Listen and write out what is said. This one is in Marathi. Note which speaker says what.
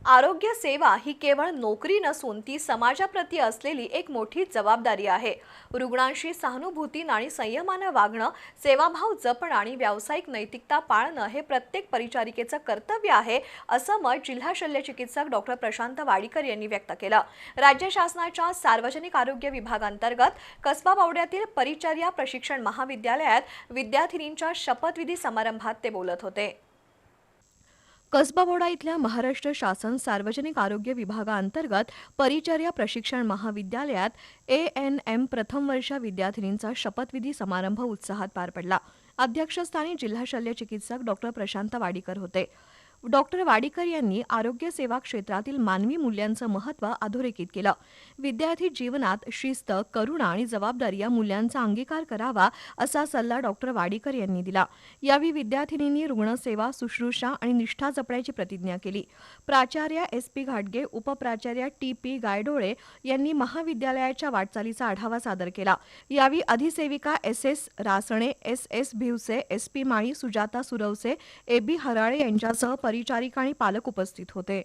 Speaker 1: आरोग्य सेवा ही केवळ नोकरी नसून ती समाजाप्रती असलेली एक मोठी जबाबदारी आहे. रुग्णांशी सहानुभूती आणि संयमाने वागणं, सेवाभाव जपणं आणि व्यावसायिक नैतिकता पाळणं हे प्रत्येक परिचारिकेचं कर्तव्य आहे, असं मत जिल्हा शल्य चिकित्सक डॉक्टर प्रशांत वाडीकर यांनी व्यक्त केलं. राज्य शासनाच्या सार्वजनिक आरोग्य विभागांतर्गत कसबा बावड्यातील परिचर्या प्रशिक्षण महाविद्यालयात विद्यार्थिनींच्या शपथविधी समारंभात ते बोलत होते. कसबा बोडा इथल्या महाराष्ट्र शासन सार्वजनिक आरोग्य विभागाअंतर्गत परिचर्या प्रशिक्षण महाविद्यालयात ANM प्रथम वर्ष विद्यार्थिनींचा शपथविधी समारंभ उत्साहात पार पडला. अध्यक्षस्थानी जिल्हा शल्य चिकित्सक डॉक्टर प्रशांत वाडीकर होते. डॉक्टर वाडीकर यांनी आरोग्य सेवा क्षेत्रातील मानवी मूल्यांचं महत्त्व अधोरेखित केलं. विद्यार्थी जीवनात शिस्त, करुणा आणि जबाबदारी या मूल्यांचा अंगीकार करावा असा सल्ला डॉक्टर वाडीकर यांनी दिला. यावेळी विद्यार्थिनींनी रुग्णसेवा, शुश्रूषा आणि निष्ठा जपण्याची प्रतिज्ञा केली. प्राचार्या SP घाटगे, उपप्राचार्या TP गायडोळे यांनी महाविद्यालयाच्या वाटचालीचा आढावा सादर केला. यावेळी अधिसेविका SS रासणे, SS भिवसे, SP माळी, सुजाता सुरवसे, AB हराळे यांच्यासह परिचारिका आणि पालक उपस्थित होते.